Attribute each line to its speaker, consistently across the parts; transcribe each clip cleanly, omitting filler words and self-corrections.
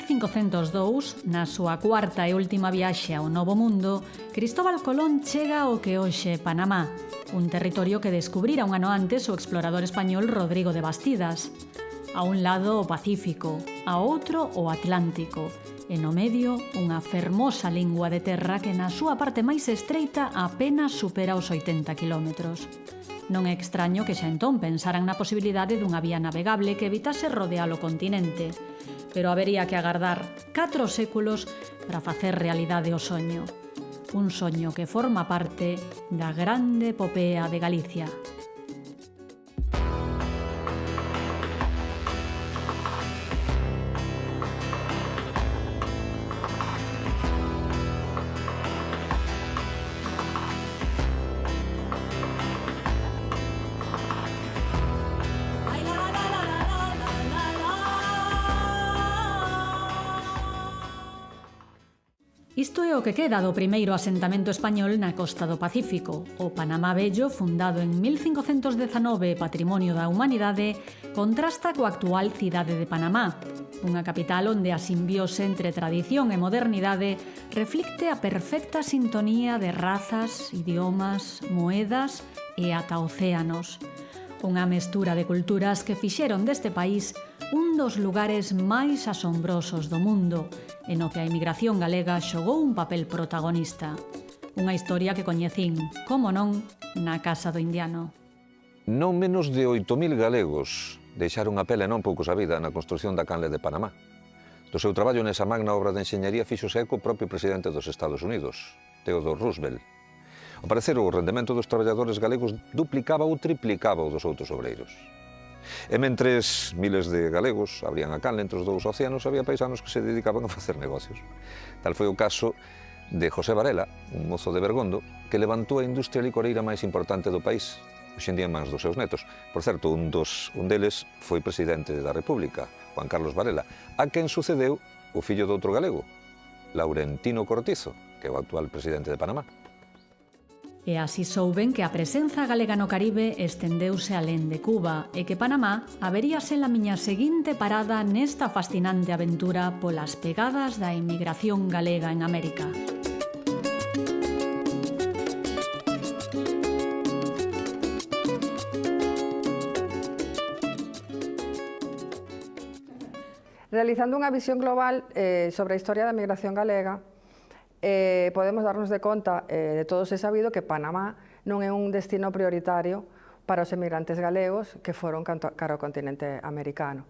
Speaker 1: 1502, na súa cuarta e última viaxe ao Novo Mundo, Cristóbal Colón chega ao que hoxe é Panamá, un territorio que descubrira un ano antes o explorador español Rodrigo de Bastidas. A un lado o Pacífico, a outro o Atlántico, e no medio unha fermosa lingua de terra que na súa parte máis estreita apenas supera os 80 kilómetros. Non é extraño que xa entón pensaran na posibilidade dunha vía navegable que evitase rodear o continente, pero habería que agardar 4 séculos para facer realidade o soño. Un soño que forma parte da grande epopea de Galicia. Isto é o que queda do primeiro asentamento español na costa do Pacífico. O Panamá Vello, fundado en 1519 Patrimonio da Humanidade, contrasta coa actual cidade de Panamá, unha capital onde a simbiose entre tradición e modernidade reflicte a perfecta sintonía de razas, idiomas, moedas e ata océanos. Unha mestura de culturas que fixeron deste país un dos lugares máis asombrosos do mundo, e no que a emigración galega xogou un papel protagonista. Unha historia que coñecín, como non, na Casa do Indiano.
Speaker 2: Non menos de 8.000 galegos deixaron a pele non pouco sabida na construción da canle de Panamá. Do seu traballo nesa magna obra de enxeñería fíxose eco o propio presidente dos Estados Unidos, Theodore Roosevelt. Ao parecer, o rendemento dos traballadores galegos duplicaba ou triplicaba o dos outros obreiros. E mentres miles de galegos abrían a canle entre os dous océanos, había paisanos que se dedicaban a facer negocios. Tal foi o caso de José Varela, un mozo de Bergondo, que levantou a industria licoreira máis importante do país, hoxe en día en mans dos seus netos. Por certo, un deles foi presidente da República, Juan Carlos Varela, a quen sucedeu o fillo de outro galego, Laurentino Cortizo, que é o actual presidente de Panamá.
Speaker 1: E así souben que a presenza galega no Caribe estendeuse alén de Cuba e que Panamá habería ser a miña seguinte parada nesta fascinante aventura polas pegadas da emigración galega en América.
Speaker 3: Realizando unha visión global sobre a historia da emigración galega, podemos darnos de conta de todos é sabido que Panamá non é un destino prioritario para os emigrantes galegos que foron cara ao continente americano.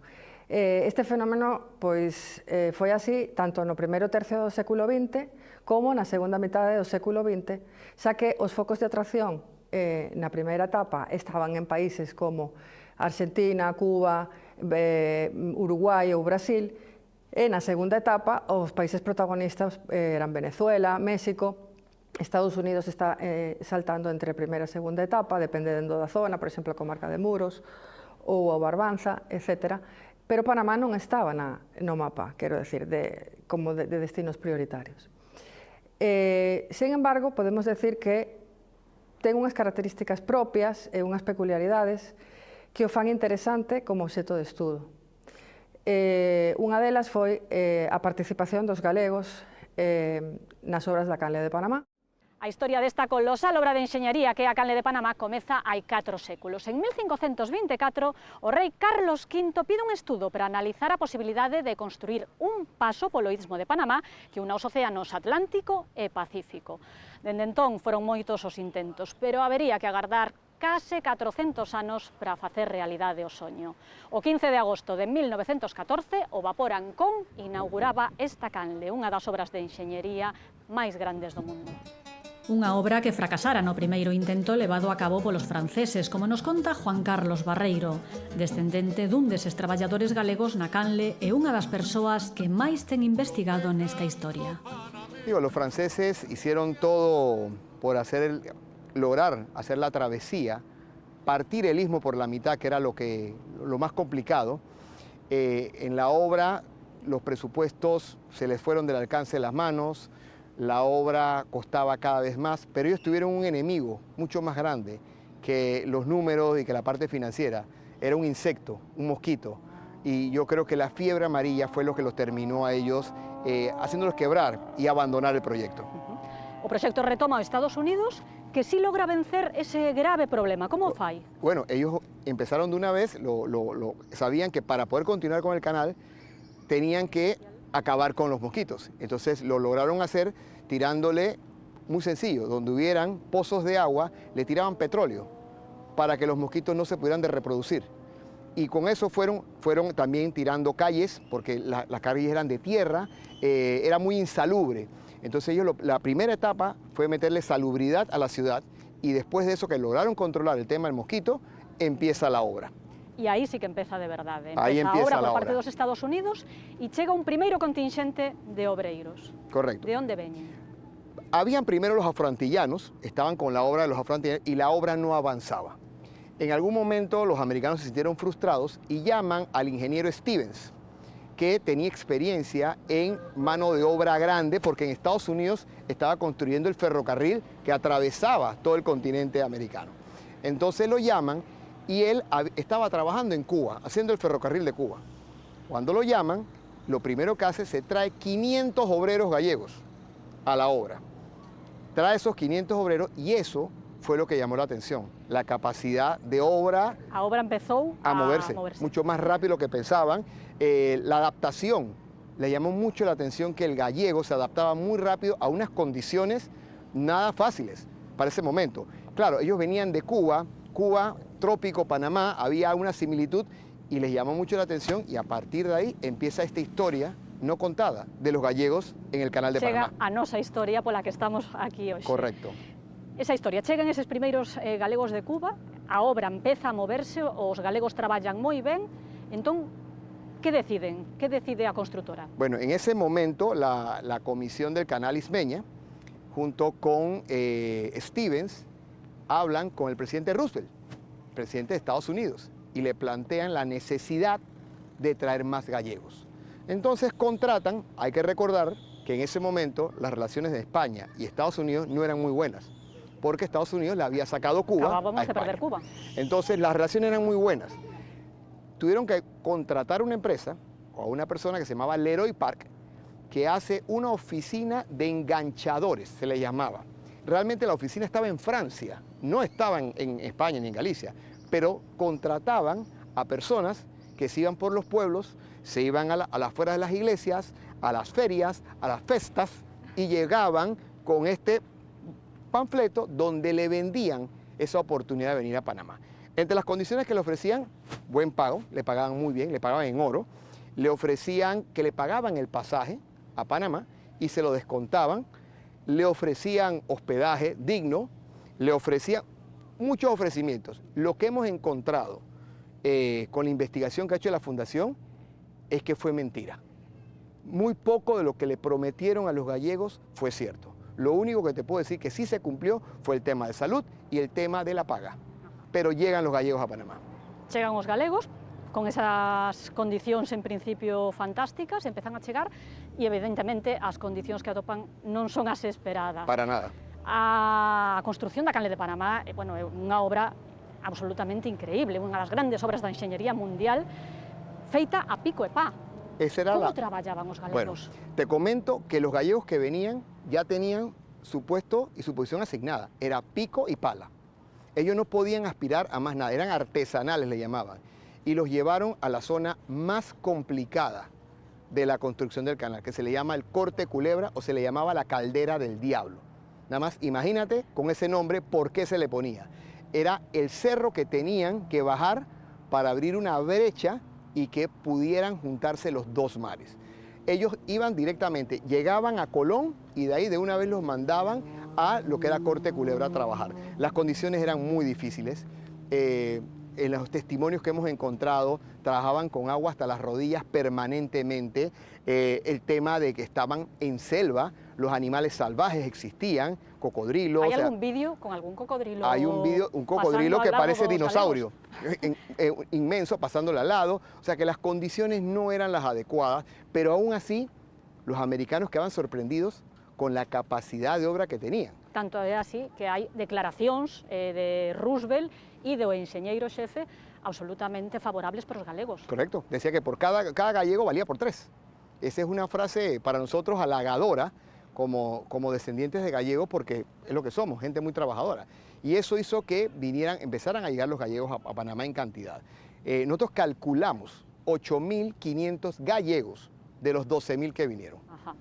Speaker 3: Este fenómeno pois, foi así tanto no primeiro tercio do século XX como na segunda mitade do século XX, xa que os focos de atracción na primeira etapa estaban en países como Argentina, Cuba, Uruguai ou Brasil, e na segunda etapa os países protagonistas eran Venezuela, México, Estados Unidos está saltando entre a primeira e a segunda etapa, dependendo da zona, por exemplo, a comarca de Muros ou a Barbanza, etc. Pero Panamá non estaba no mapa, quero decir, como de destinos prioritarios. Sen embargo, podemos decir que ten unhas características propias e unhas peculiaridades que o fan interesante como obxecto de estudo. Unha delas foi a participación dos galegos nas obras da canle de Panamá.
Speaker 1: A historia desta colosal obra de enxeñaría que é a canle de Panamá comeza hai 4 séculos. En 1524, o rei Carlos V pide un estudo para analizar a posibilidade de construir un paso polo istmo de Panamá que una os océanos Atlántico e Pacífico. Dende entón foron moitos os intentos, pero habería que agardar case 400 anos para facer realidade o soño. O 15 de agosto de 1914, o vapor Ancón inauguraba esta canle, unha das obras de enxeñería máis grandes do mundo. Unha obra que fracasara no primeiro intento levado a cabo polos franceses, como nos conta Juan Carlos Barreiro, descendente dun deses traballadores galegos na canle e unha das persoas que máis ten investigado nesta historia.
Speaker 4: Los franceses hicieron todo por lograr hacer la travesía, partir el istmo por la mitad, que era lo más complicado. En la obra los presupuestos se les fueron del alcance de las manos, la obra costaba cada vez más, pero ellos tuvieron un enemigo mucho más grande que los números y que la parte financiera. Era un insecto, un mosquito, y yo creo que la fiebre amarilla fue lo que los terminó a ellos haciéndolos quebrar y abandonar el proyecto.
Speaker 1: O proxecto retoma aos Estados Unidos, que sí logra vencer ese grave problema. Como fai?
Speaker 4: Bueno, ellos empezaron de una vez, sabían que para poder continuar con el canal tenían que acabar con los mosquitos. Entonces lo lograron hacer tirándole, muy sencillo, donde hubieran pozos de agua, le tiraban petróleo para que los mosquitos no se pudieran de reproducir. Y con eso fueron también tirando calles, porque las calles eran de tierra, era muy insalubre. Entonces ellos, la primera etapa fue meterle salubridad a la ciudad, y después de eso, que lograron controlar el tema del mosquito, empieza la obra.
Speaker 1: E aí sí que empeza de verdade.
Speaker 4: Aí empieza
Speaker 1: a obra por parte
Speaker 4: obra.
Speaker 1: dos Estados Unidos e chega un primeiro contingente de obreiros.
Speaker 4: Correcto.
Speaker 1: De onde veñen?
Speaker 4: Habían primero los afroantillanos, estaban con la obra de los afroantillanos y la obra no avanzaba. En algún momento los americanos se sintieron frustrados y llaman al ingeniero Stevens, que tenía experiencia en mano de obra grande, porque en Estados Unidos estaba construyendo el ferrocarril que atravesaba todo el continente americano. Entonces lo llaman y él estaba trabajando en Cuba, haciendo el ferrocarril de Cuba. Cuando lo llaman, lo primero que hace se trae 500 obreros gallegos a la obra. Trae esos 500 obreros y eso fue lo que llamó la atención, la capacidad de obra.
Speaker 1: A obra empezou
Speaker 4: a moverse, mucho más rápido de lo que pensaban. La adaptación, le llamó mucho la atención que el gallego se adaptaba muy rápido a unas condiciones nada fáciles para ese momento. Claro, ellos venían de Cuba, trópico, Panamá, había una similitud y les llamó mucho la atención, y a partir de ahí empieza esta historia no contada de los gallegos en el canal de
Speaker 1: Panamá.
Speaker 4: Panamá.
Speaker 1: Chega a nosa historia pola que estamos aquí hoxe.
Speaker 4: Correcto.
Speaker 1: Esa historia, chegan eses primeiros galegos de Cuba, a obra empeza a moverse, os galegos traballan moi ben, entón, que deciden? Que decide a constructora?
Speaker 4: Bueno, en ese momento la comisión del canal Ismeña, junto con Stevens, hablan con el presidente Roosevelt, presidente de Estados Unidos, y le plantean la necesidad de traer más gallegos. Entonces contratan, hay que recordar que en ese momento las relaciones de España y Estados Unidos no eran muy buenas, porque Estados Unidos le había sacado Cuba
Speaker 1: Acabábamos
Speaker 4: a
Speaker 1: de
Speaker 4: España.
Speaker 1: perder Cuba.
Speaker 4: Entonces las relaciones eran muy buenas. Tuvieron que contratar una empresa o a una persona que se llamaba Leroy Park, que hace una oficina de enganchadores, se le llamaba. Realmente la oficina estaba en Francia, no estaba en España ni en Galicia, pero contrataban a personas que se iban por los pueblos, se iban a las afueras de las iglesias, a las ferias, a las festas, y llegaban con este panfleto donde le vendían esa oportunidad de venir a Panamá. Entre las condiciones que le ofrecían, buen pago, le pagaban muy bien, le pagaban en oro, le ofrecían que le pagaban el pasaje a Panamá y se lo descontaban, le ofrecían hospedaje digno, le ofrecían muchos ofrecimientos. Lo que hemos encontrado con la investigación que ha hecho la Fundación es que fue mentira. Muy poco de lo que le prometieron a los gallegos fue cierto. Lo único que te puedo decir que sí se cumplió fue el tema de salud y el tema de la paga. Pero llegan los gallegos a Panamá.
Speaker 1: Chegan os galegos, con esas condicións en principio fantásticas, empezan a chegar e evidentemente as condicións que atopan non son as esperadas.
Speaker 4: Para nada.
Speaker 1: A construción da canle de Panamá é unha obra absolutamente increíble, unha das grandes obras da enxeñería mundial, feita a pico e pá. ¿Cómo trabajaban los galegos?
Speaker 4: Bueno, te comento que los gallegos que venían ya tenían su puesto y su posición asignada. Era pico y pala. Ellos no podían aspirar a más nada, eran artesanales, le llamaban. Y los llevaron a la zona más complicada de la construcción del canal, que se le llama el Corte Culebra o se le llamaba la Caldera del Diablo. Nada más imagínate con ese nombre por qué se le ponía. Era el cerro que tenían que bajar para abrir una brecha y que pudieran juntarse los dos mares. Ellos iban directamente, llegaban a Colón y de ahí de una vez los mandaban a lo que era Corte Culebra a trabajar. Las condiciones eran muy difíciles. En los testimonios que hemos encontrado, trabajaban con agua hasta las rodillas permanentemente. El tema de que estaban en selva, los animales salvajes existían, cocodrilos.
Speaker 1: ¿Hay algún vídeo con algún cocodrilo?
Speaker 4: Hay un vídeo, un cocodrilo que parece dinosaurio, inmenso, pasándole al lado. O sea que las condiciones no eran las adecuadas, pero aún así los americanos quedaban sorprendidos con la capacidad de obra que tenían.
Speaker 1: Tanto é así que hai declaracións de Roosevelt e do enxeñeiro xefe absolutamente favorables para los galegos.
Speaker 4: Correcto, decía que por cada gallego valía por 3. Esa es una frase para nosotros halagadora como descendientes de gallegos, porque es lo que somos, gente muy trabajadora. Y eso hizo que empezaran a llegar los gallegos a Panamá en cantidad. Nosotros calculamos 8.500 gallegos de los 12.000 que vinieron.
Speaker 1: Ajá.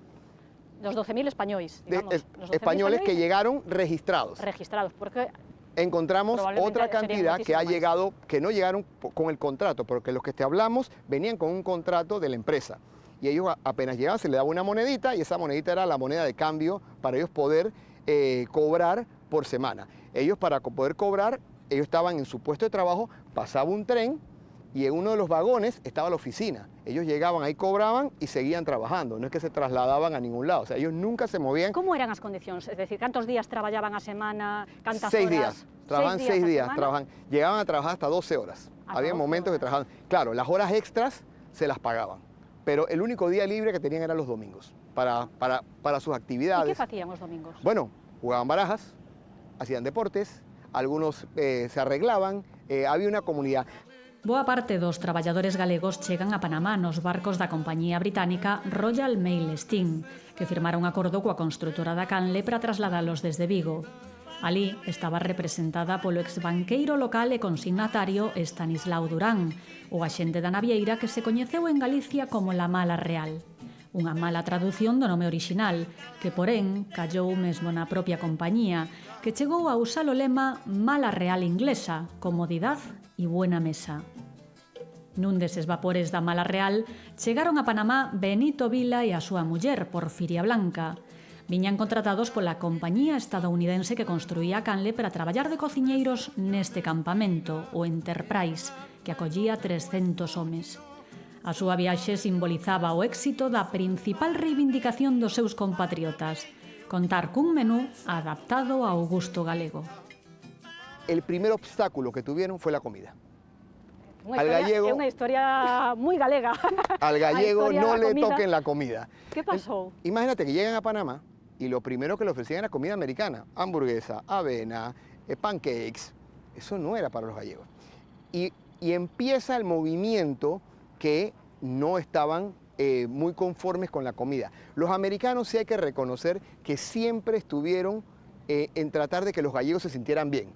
Speaker 1: Los 12.000 españoles, digamos. Los 12.000
Speaker 4: españoles que llegaron registrados.
Speaker 1: Registrados, porque
Speaker 4: encontramos otra cantidad que ha llegado, que no llegaron con el contrato, porque los que te hablamos venían con un contrato de la empresa. Y ellos apenas llegaban, se les daba una monedita, y esa monedita era la moneda de cambio para ellos poder cobrar por semana. Ellos, para poder cobrar, ellos estaban en su puesto de trabajo, pasaba un tren y en uno de los vagones estaba la oficina. Ellos llegaban ahí, cobraban y seguían trabajando. No es que se trasladaban a ningún lado. O sea, ellos nunca se movían.
Speaker 1: ¿Cómo eran las condiciones? Es decir, ¿cuántos días trabajaban a semana? ¿Cuántas
Speaker 4: 6
Speaker 1: horas?
Speaker 4: días. Trabajaban 6 días. Llegaban a trabajar hasta 12 horas. Había momentos que trabajaban. Claro, las horas extras se las pagaban. Pero el único día libre que tenían eran los domingos para sus actividades.
Speaker 1: ¿Y qué hacían los domingos?
Speaker 4: Bueno, jugaban barajas, hacían deportes, algunos se arreglaban, había una comunidad.
Speaker 1: Boa parte dos traballadores galegos chegan a Panamá nos barcos da compañía británica Royal Mail Steam, que firmaron un acordo coa construtora da canle para trasladalos desde Vigo. Alí estaba representada polo exbanqueiro local e consignatario Estanislao Durán, o axente da navieira que se coñeceu en Galicia como la Mala Real. Unha mala tradución do nome orixinal, que porén callou mesmo na propia compañía, que chegou a usar o lema Mala Real Inglesa, comodidad e buena mesa. Nun deses vapores da Mala Real chegaron a Panamá Benito Vila e a súa muller, Porfiria Blanca. Viñan contratados pola compañía estadounidense que construía a canle para traballar de cociñeiros neste campamento, o Enterprise, que acollía 300 homes. A súa viaxe simbolizaba o éxito da principal reivindicación dos seus compatriotas, contar cun menú adaptado ao gusto galego.
Speaker 4: El primer obstáculo que tuvieron fue la comida.
Speaker 1: É unha historia moi galega.
Speaker 4: Al gallego no le toquen la comida.
Speaker 1: ¿Qué pasó?
Speaker 4: Imagínate que llegan a Panamá y lo primero que le ofrecían era comida americana, hamburguesa, avena, pancakes. Eso no era para los gallegos. Y empieza el movimiento que no estaban muy conformes con la comida. Los americanos sí hay que reconocer que siempre estuvieron en tratar de que los gallegos se sintieran bien.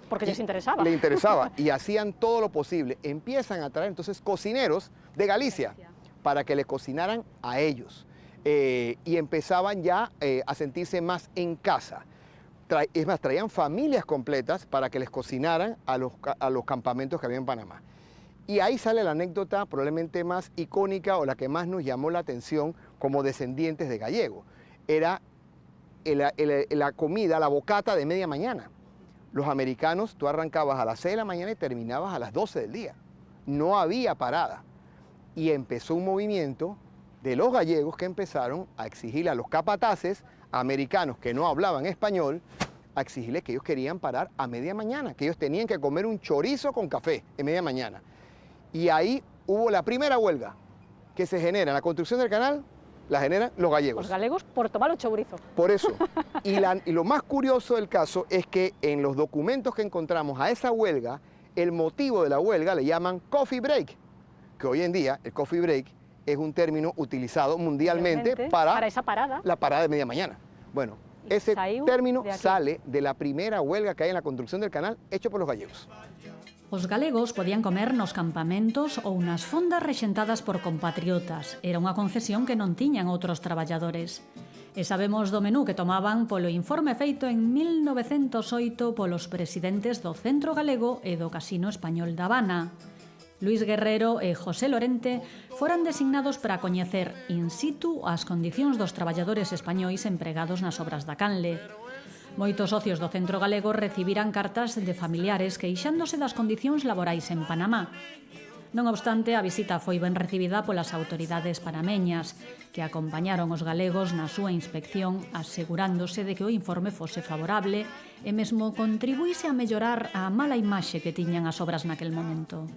Speaker 1: Porque les interesaba.
Speaker 4: Les interesaba y hacían todo lo posible. Empiezan a traer entonces cocineros de Galicia para que le cocinaran a ellos. Y empezaban ya a sentirse más en casa. Es más, traían familias completas para que les cocinaran a los campamentos que había en Panamá. Y ahí sale la anécdota probablemente más icónica o la que más nos llamó la atención como descendientes de gallegos. Era la comida, la bocata de media mañana. Los americanos, tú arrancabas a las 6 de la mañana y terminabas a las 12 del día. No había parada. Y empezó un movimiento de los gallegos que empezaron a exigirle a los capataces americanos que no hablaban español, a exigirles que ellos querían parar a media mañana, que ellos tenían que comer un chorizo con café en media mañana. Y ahí hubo la primera huelga que se genera en la construcción del canal, la generan los gallegos.
Speaker 1: Los galegos por tomar el chourizo.
Speaker 4: Por eso. Y lo más curioso del caso es que en los documentos que encontramos a esa huelga, el motivo de la huelga le llaman coffee break, que hoy en día el coffee break es un término utilizado mundialmente para
Speaker 1: esa parada.
Speaker 4: La parada de media mañana. Bueno, ese término sale de la primera huelga que hay en la construcción del canal hecho por los gallegos.
Speaker 1: Os galegos podían comer nos campamentos ou nas fondas rexentadas por compatriotas. Era unha concesión que non tiñan outros traballadores. E sabemos do menú que tomaban polo informe feito en 1908 polos presidentes do Centro Galego e do Casino Español da Habana. Luis Guerrero e José Lorente foran designados para coñecer in situ as condicións dos traballadores españois empregados nas obras da canle. Moitos socios do Centro Galego recibiran cartas de familiares queixándose das condicións laborais en Panamá. Non obstante, a visita foi ben recibida polas autoridades panameñas, que acompañaron os galegos na súa inspección asegurándose de que o informe fose favorable e mesmo contribuíse a mellorar a mala imaxe que tiñan as obras naquel momento.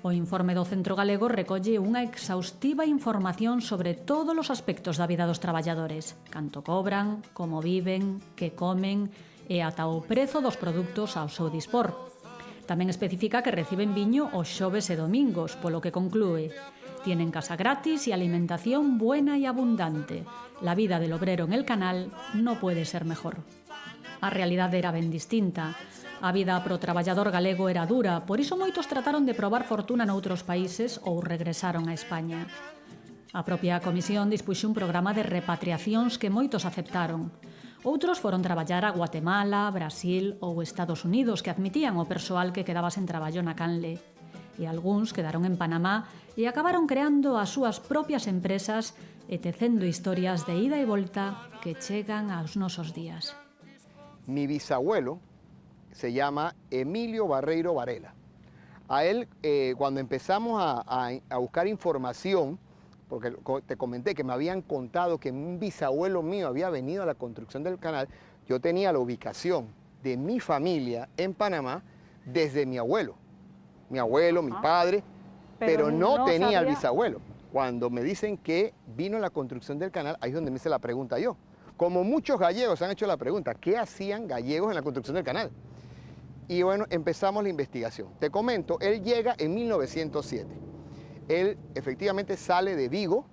Speaker 1: O informe do Centro Galego recolle unha exhaustiva información sobre todos os aspectos da vida dos traballadores, canto cobran, como viven, que comen e ata o prezo dos produtos ao seu dispor. Tamén especifica que reciben viño os xoves e domingos, polo que conclúe: tienen casa gratis y alimentación buena y abundante. La vida del obrero en el canal no puede ser mejor. A realidade era ben distinta. A vida pro traballador galego era dura, por iso moitos trataron de probar fortuna noutros países ou regresaron a España. A propia comisión dispuxo un programa de repatriacións que moitos aceptaron. Outros foron traballar a Guatemala, Brasil ou Estados Unidos, que admitían o persoal que quedaba sen traballo na canle. E algúns quedaron en Panamá e acabaron creando as súas propias empresas e tecendo historias de ida e volta que chegan aos nosos días.
Speaker 4: Mi bisabuelo se llama Emilio Barreiro Varela. A él, cuando empezamos a buscar información, porque te comenté que me habían contado que un bisabuelo mío había venido a la construcción del canal, yo tenía la ubicación de mi familia en Panamá desde mi abuelo, mi padre, pero no tenía al bisabuelo. Cuando me dicen que vino la construcción del canal, ahí es donde me hice la pregunta yo. Como muchos gallegos han hecho la pregunta, ¿qué hacían gallegos en la construcción del canal? Y bueno, empezamos la investigación. Te comento, él llega en 1907. Él efectivamente sale de Vigo,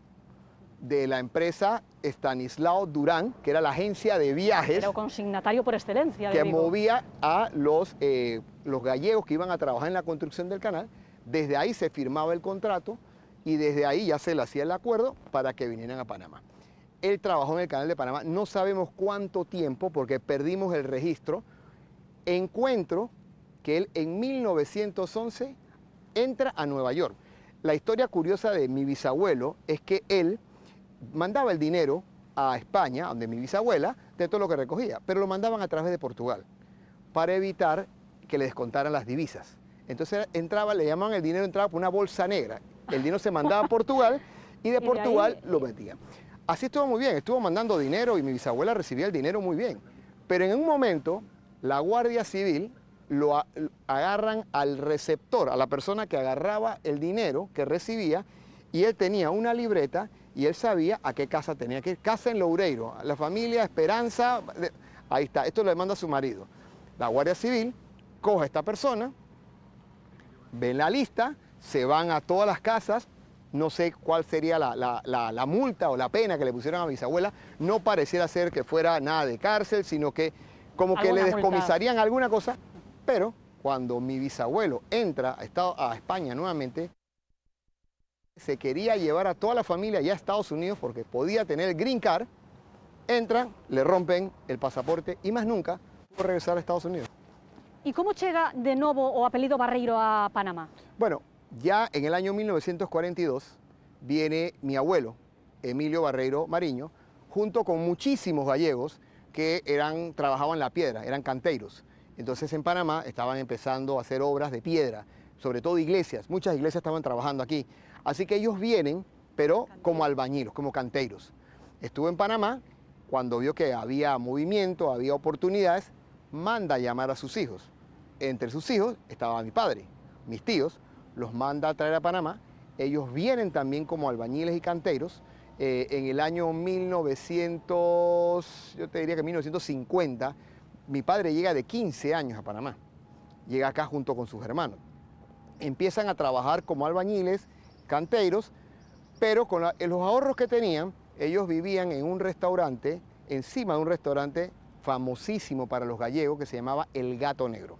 Speaker 4: de la empresa Estanislao Durán, que era la agencia de viajes.
Speaker 1: Era consignatario por excelencia de
Speaker 4: que
Speaker 1: Vigo.
Speaker 4: Movía a los gallegos que iban a trabajar en la construcción del canal. Desde ahí se firmaba el contrato y desde ahí ya se le hacía el acuerdo para que vinieran a Panamá. Él trabajó en el canal de Panamá, no sabemos cuánto tiempo porque perdimos el registro. Encuentro que él en 1911 entra a Nueva York. La historia curiosa de mi bisabuelo es que él mandaba el dinero a España, donde mi bisabuela, de todo lo que recogía, pero lo mandaban a través de Portugal, para evitar que le descontaran las divisas. Entonces entraba, le llamaban el dinero, entraba por una bolsa negra. El dinero se mandaba a Portugal y de Portugal lo metían. Así estuvo muy bien, estuvo mandando dinero y mi bisabuela recibía el dinero muy bien. Pero en un momento, la Guardia Civil lo agarran al receptor, a la persona que agarraba el dinero que recibía, y él tenía una libreta y él sabía a qué casa tenía que ir. Casa en Loureiro, la familia Esperanza, ahí está, esto lo demanda su marido. La Guardia Civil coge a esta persona, ven la lista, se van a todas las casas, no sé cuál sería la multa o la pena que le pusieron a mi bisabuela, no pareciera ser que fuera nada de cárcel, sino que como que le descomisarían alguna cosa. Pero cuando mi bisabuelo entra a España nuevamente, se quería llevar a toda la familia ya a Estados Unidos porque podía tener el green card, entran, le rompen el pasaporte y más nunca pudo regresar a Estados Unidos.
Speaker 1: ¿Y cómo llega de nuevo o apellido Barreiro a Panamá?
Speaker 4: Bueno, ya en el año 1942 viene mi abuelo, Emilio Barreiro Mariño, junto con muchísimos gallegos que trabajaban la piedra, eran canteiros. Entonces en Panamá estaban empezando a hacer obras de piedra, sobre todo iglesias. Muchas iglesias estaban trabajando aquí. Así que ellos vienen, pero como albañiles, como canteiros. Estuvo en Panamá, cuando vio que había movimiento, había oportunidades, manda a llamar a sus hijos. Entre sus hijos estaba mi padre, mis tíos, los manda a traer a Panamá. Ellos vienen también como albañiles y canteiros. En el año 1950, mi padre llega de 15 años a Panamá, llega acá junto con sus hermanos. Empiezan a trabajar como albañiles, canteiros, pero con los ahorros que tenían, ellos vivían en un restaurante, encima de un restaurante famosísimo para los gallegos que se llamaba El Gato Negro.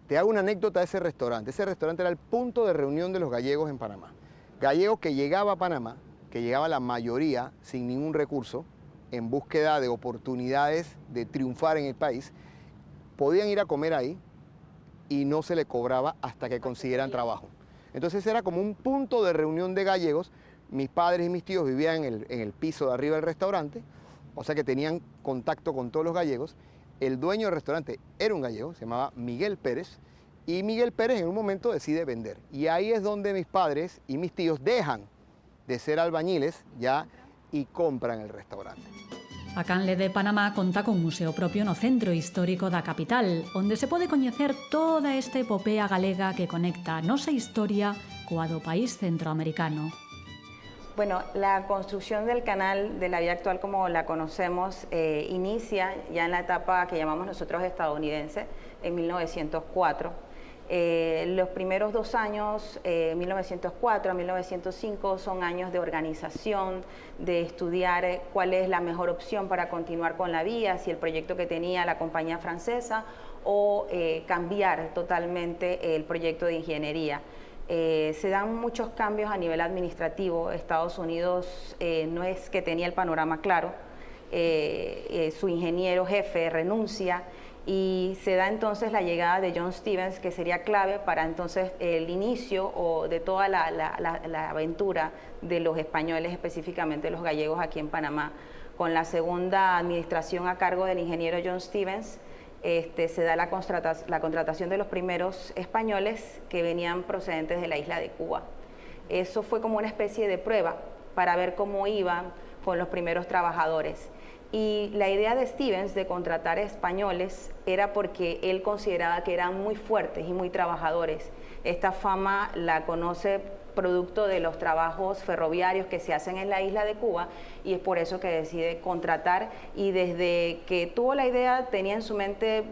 Speaker 4: Te hago una anécdota de ese restaurante. Ese restaurante era el punto de reunión de los gallegos en Panamá. Gallegos que llegaba a Panamá, que llegaba la mayoría sin ningún recurso, en búsqueda de oportunidades de triunfar en el país, podían ir a comer ahí y no se le cobraba hasta que consiguieran trabajo. Entonces era como un punto de reunión de gallegos. Mis padres y mis tíos vivían en el piso de arriba del restaurante, o sea que tenían contacto con todos los gallegos. El dueño del restaurante era un gallego, se llamaba Miguel Pérez, y Miguel Pérez en un momento decide vender. Y ahí es donde mis padres y mis tíos dejan de ser albañiles ya y compran el restaurante.
Speaker 1: A canle de Panamá conta con museo propio no centro histórico da capital, onde se pode coñecer toda esta epopea galega que conecta a nosa historia coa do país centroamericano.
Speaker 5: Bueno, la construcción del canal de la vía actual como la conocemos inicia ya en la etapa que llamamos nosotros estadounidense, en 1904. Los primeros 2 años, 1904 a 1905, son años de organización, de estudiar cuál es la mejor opción para continuar con la vía, si el proyecto que tenía la compañía francesa o cambiar totalmente el proyecto de ingeniería. Se dan muchos cambios a nivel administrativo. Estados Unidos no es que tenía el panorama claro, su ingeniero jefe renuncia y se da entonces la llegada de John Stevens, que sería clave para entonces el inicio de toda la aventura de los españoles, específicamente los gallegos aquí en Panamá. Con la segunda administración a cargo del ingeniero John Stevens, se da la contratación de los primeros españoles que venían procedentes de la isla de Cuba. Eso fue como una especie de prueba para ver cómo iban con los primeros trabajadores. Y la idea de Stevens de contratar españoles era porque él consideraba que eran muy fuertes y muy trabajadores. Esta fama la conoce producto de los trabajos ferroviarios que se hacen en la isla de Cuba y es por eso que decide contratar, y desde que tuvo la idea tenía en su mente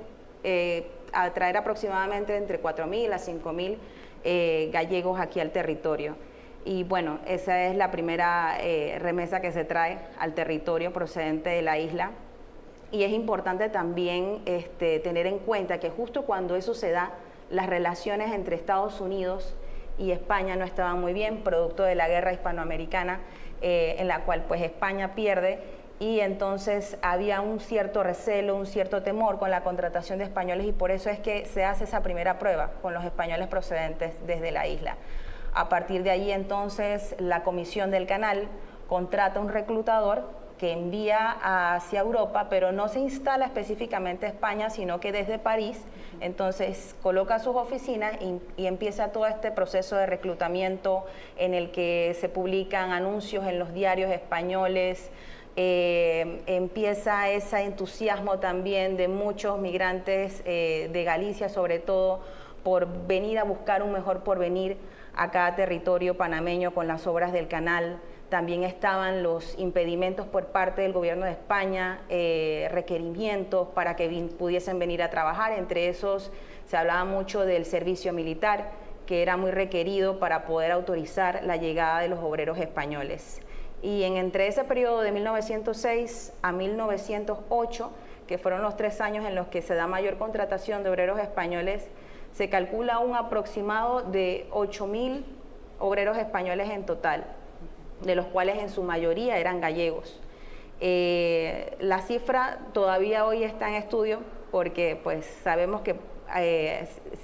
Speaker 5: atraer aproximadamente entre 4.000 a 5.000 gallegos aquí al territorio. Y bueno, esa es la primera remesa que se trae al territorio procedente de la isla. Y es importante también tener en cuenta que justo cuando eso se da, las relaciones entre Estados Unidos y España no estaban muy bien, producto de la guerra hispanoamericana, en la cual pues España pierde, y entonces había un cierto recelo, un cierto temor con la contratación de españoles, y por eso es que se hace esa primera prueba con los españoles procedentes desde la isla. A partir de ahí entonces la Comisión del Canal contrata un reclutador que envía hacia Europa, pero no se instala específicamente a España, sino que desde París, entonces coloca sus oficinas y empieza todo este proceso de reclutamiento en el que se publican anuncios en los diarios españoles, empieza ese entusiasmo también de muchos migrantes de Galicia, sobre todo, por venir a buscar un mejor porvenir a cada territorio panameño con las obras del canal. También estaban los impedimentos por parte del gobierno de España, requerimientos para que pudiesen venir a trabajar. Entre esos se hablaba mucho del servicio militar, que era muy requerido para poder autorizar la llegada de los obreros españoles. Y entre ese periodo de 1906 a 1908, que fueron los 3 años en los que se da mayor contratación de obreros españoles, se calcula un aproximado de 8.000 obreros españoles en total, de los cuales en su mayoría eran gallegos. La cifra todavía hoy está en estudio porque pues sabemos que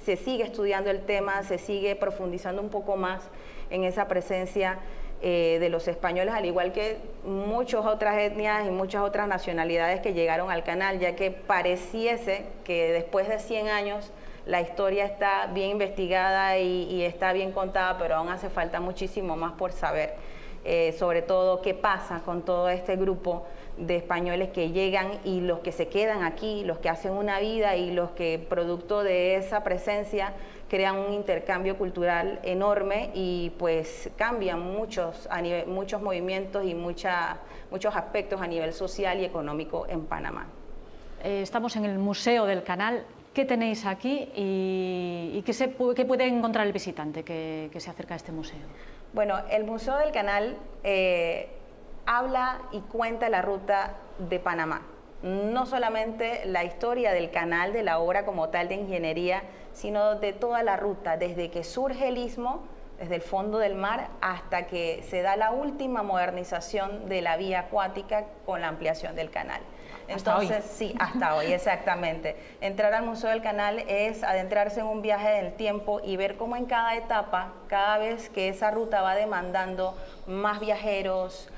Speaker 5: se sigue estudiando el tema, se sigue profundizando un poco más en esa presencia de los españoles, al igual que muchas otras etnias y muchas otras nacionalidades que llegaron al canal, ya que pareciese que después de 100 años la historia está bien investigada y está bien contada, pero aún hace falta muchísimo más por saber. Sobre todo qué pasa con todo este grupo de españoles que llegan y los que se quedan aquí, los que hacen una vida y los que producto de esa presencia crean un intercambio cultural enorme y pues cambian muchos movimientos y muchos aspectos a nivel social y económico en Panamá.
Speaker 1: Estamos en el Museo del Canal. ¿Qué tenéis aquí y qué puede encontrar el visitante que se acerca a este museo?
Speaker 5: Bueno, el Museo del Canal habla y cuenta la ruta de Panamá. No solamente la historia del canal, de la obra como tal de ingeniería, sino de toda la ruta, desde que surge el istmo, desde el fondo del mar, hasta que se da la última modernización de la vía acuática con la ampliación del canal. Entonces, sí, hasta hoy, exactamente. Entrar al Museo del Canal es adentrarse en un viaje del tiempo y ver cómo en cada etapa, cada vez que esa ruta va demandando más viajeros,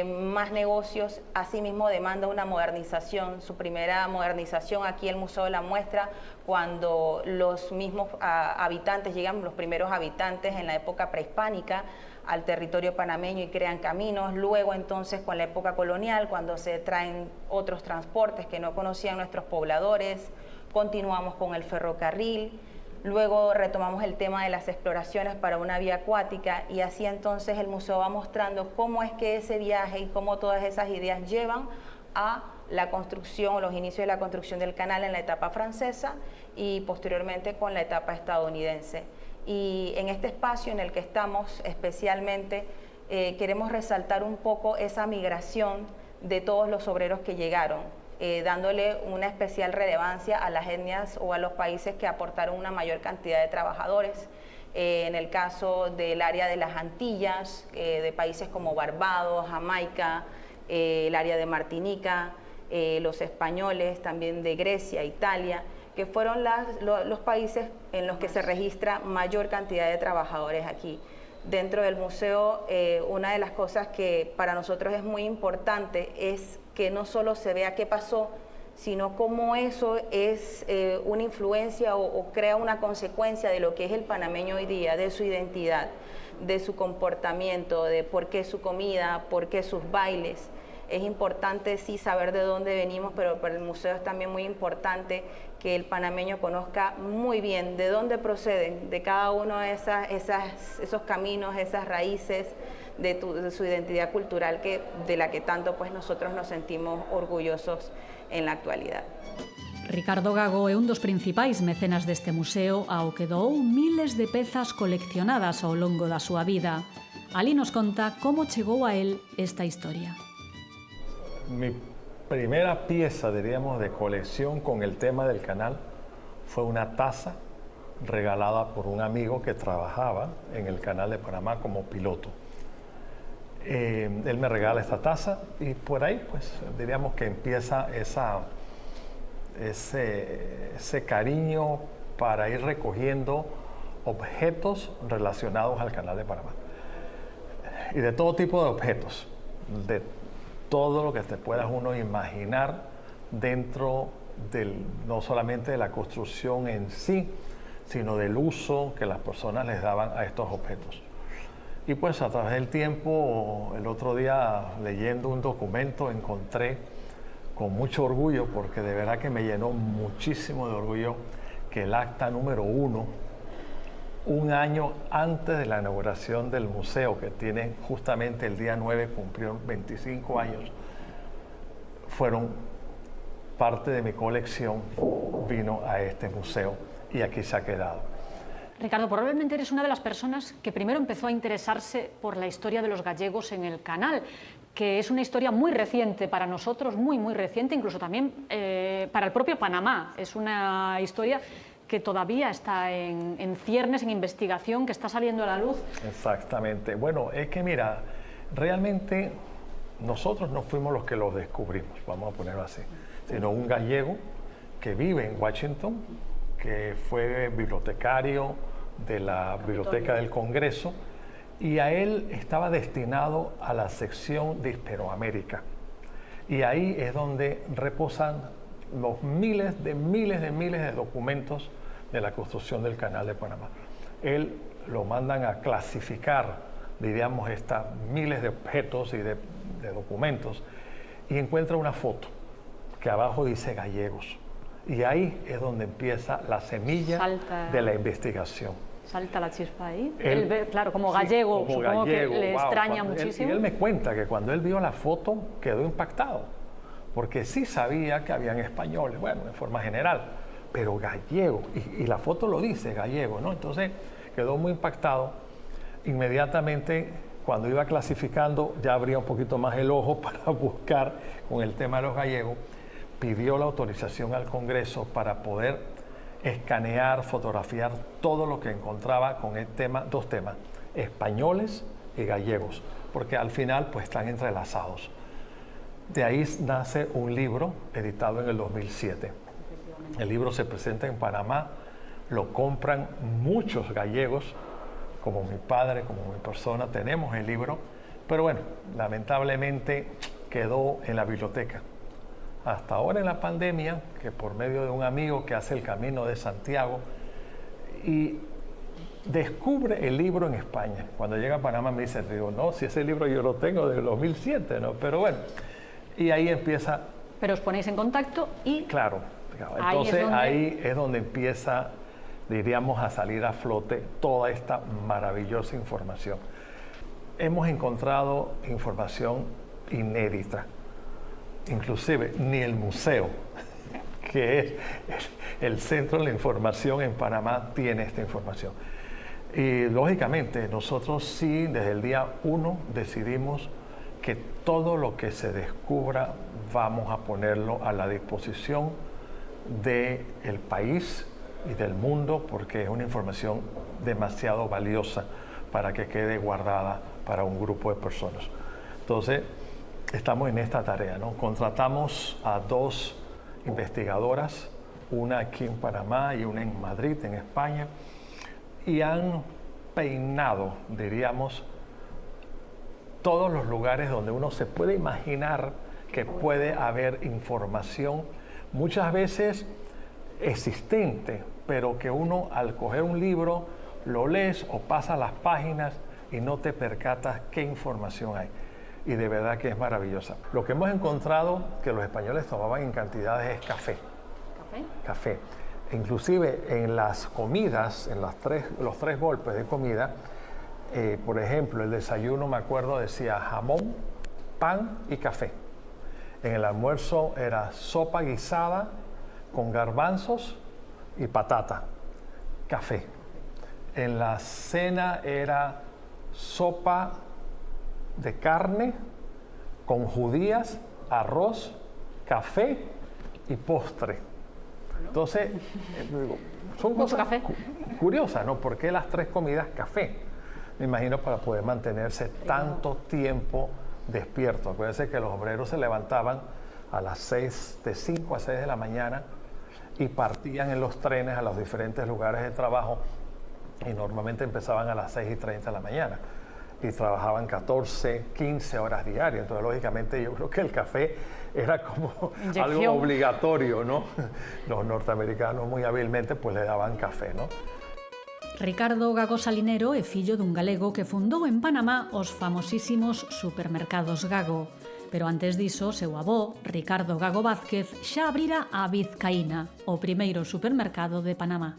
Speaker 5: más negocios, asimismo demanda una modernización. Su primera modernización aquí el Museo la muestra cuando los mismos habitantes, llegan los primeros habitantes en la época prehispánica al territorio panameño y crean caminos. Luego entonces con la época colonial, cuando se traen otros transportes que no conocían nuestros pobladores, continuamos con el ferrocarril. Luego retomamos el tema de las exploraciones para una vía acuática y así entonces el museo va mostrando cómo es que ese viaje y cómo todas esas ideas llevan a la construcción, los inicios de la construcción del canal en la etapa francesa y posteriormente con la etapa estadounidense. Y en este espacio en el que estamos especialmente queremos resaltar un poco esa migración de todos los obreros que llegaron, dándole una especial relevancia a las etnias o a los países que aportaron una mayor cantidad de trabajadores. En el caso del área de las Antillas, de países como Barbados, Jamaica, el área de Martinica, los españoles, también de Grecia, Italia, que fueron los países en los que se registra mayor cantidad de trabajadores aquí. Dentro del museo, una de las cosas que para nosotros es muy importante es que no solo se vea qué pasó, sino cómo eso es una influencia o crea una consecuencia de lo que es el panameño hoy día, de su identidad, de su comportamiento, de por qué su comida, por qué sus bailes. Es importante sí saber de dónde venimos, pero para el museo es también muy importante que el panameño conozca muy bien de dónde proceden, de cada uno de esos caminos, esas raíces, de su identidad cultural de la que tanto pues nosotros nos sentimos orgullosos en la actualidad.
Speaker 1: Ricardo Gago é un dos principais mecenas deste museo ao que doou miles de pezas coleccionadas ao longo da súa vida. Ali nos conta como chegou a él esta historia.
Speaker 6: Mi primera pieza, diríamos, de colección con el tema del canal fue una taza regalada por un amigo que trabajaba en el canal de Panamá como piloto. Él me regala esta taza y por ahí, pues, diríamos que empieza ese cariño para ir recogiendo objetos relacionados al canal de Panamá. Y de todo tipo de objetos, de todo lo que te puedas uno imaginar dentro no solamente de la construcción en sí, sino del uso que las personas les daban a estos objetos. Y pues a través del tiempo, el otro día leyendo un documento encontré con mucho orgullo, porque de verdad que me llenó muchísimo de orgullo, que el acta número 1, un año antes de la inauguración del museo, que tiene justamente el día 9, cumplieron 25 años, fueron parte de mi colección, vino a este museo y aquí se ha quedado.
Speaker 1: Ricardo, probablemente eres una de las personas que primero empezó a interesarse por la historia de los gallegos en el canal, que es una historia muy reciente para nosotros, muy reciente, incluso también para el propio Panamá. Es una historia que todavía está en ciernes, en investigación, que está saliendo a la luz.
Speaker 6: Exactamente. Bueno, es que mira, realmente nosotros no fuimos los que los descubrimos, vamos a ponerlo así, sino un gallego que vive en Washington, que fue bibliotecario de la Biblioteca del Congreso, y a él estaba destinado a la sección de Hispanoamérica. Y ahí es donde reposan los miles de documentos de la construcción del Canal de Panamá. Él lo mandan a clasificar, diríamos, miles de objetos y de documentos, y encuentra una foto que abajo dice gallegos. Y ahí es donde empieza la semilla de la investigación.
Speaker 1: Salta la chispa ahí. Él ve, claro, como gallego, sí, como supongo gallego, que le extraña muchísimo.
Speaker 6: Y él me cuenta que cuando él vio la foto quedó impactado, porque sí sabía que habían españoles, bueno, de forma general, pero gallego, y la foto lo dice, gallego, ¿no? Entonces quedó muy impactado. Inmediatamente, cuando iba clasificando, ya abría un poquito más el ojo para buscar con el tema de los gallegos, pidió la autorización al Congreso para poder escanear, fotografiar todo lo que encontraba con el tema, dos temas, españoles y gallegos, porque al final pues están entrelazados. De ahí nace un libro editado en el 2007. El libro se presenta en Panamá, lo compran muchos gallegos, como mi padre, como mi persona, tenemos el libro, pero bueno, lamentablemente quedó en la biblioteca. Hasta ahora en la pandemia, que por medio de un amigo que hace el Camino de Santiago y descubre el libro en España. Cuando llega a Panamá me dice, digo, no, si ese libro yo lo tengo desde el 2007, ¿no? Pero bueno, y ahí empieza...
Speaker 1: Pero os ponéis en contacto y...
Speaker 6: Claro, entonces ahí es donde empieza diríamos, a salir a flote toda esta maravillosa información. Hemos encontrado información inédita, inclusive ni el museo, que es el centro de la información en Panamá, tiene esta información. Y lógicamente nosotros sí, desde el día 1 decidimos que todo lo que se descubra vamos a ponerlo a la disposición del país y del mundo, porque es una información demasiado valiosa para que quede guardada para un grupo de personas. Entonces, estamos en esta tarea, ¿no? Contratamos a 2 investigadoras, una aquí en Panamá y una en Madrid, en España, y han peinado, diríamos, todos los lugares donde uno se puede imaginar que puede haber información, muchas veces existente, pero que uno al coger un libro lo lees o pasa las páginas y no te percatas qué información hay. Y de verdad que es maravillosa. Lo que hemos encontrado que los españoles tomaban en cantidades es café.
Speaker 1: ¿Café?
Speaker 6: Café. Inclusive en las comidas, en los 3 golpes de comida, por ejemplo, el desayuno, me acuerdo, decía jamón, pan y café. En el almuerzo era sopa guisada con garbanzos y patata, café. En la cena era sopa de carne con judías, arroz, café y postre. Entonces, son
Speaker 1: mucho
Speaker 6: cosas
Speaker 1: café.
Speaker 6: Curiosas, ¿no? ¿Por qué las 3 comidas café? Me imagino para poder mantenerse tanto tiempo despierto. Acuérdense que los obreros se levantaban a las 5 a 6 de la mañana y partían en los trenes a los diferentes lugares de trabajo, y normalmente empezaban a las 6:30 de la mañana y trabajaban 14, 15 horas diarias. Entonces, lógicamente, yo creo que el café era como
Speaker 1: Inyección.
Speaker 6: algo obligatorio, ¿no? Los norteamericanos muy hábilmente pues le daban café, ¿no?
Speaker 7: Ricardo Gago Salinero é fillo dun galego que fundou en Panamá os famosísimos supermercados Gago. Pero antes diso, seu avó, Ricardo Gago Vázquez, xa abrira a Vizcaína, o primeiro supermercado de Panamá.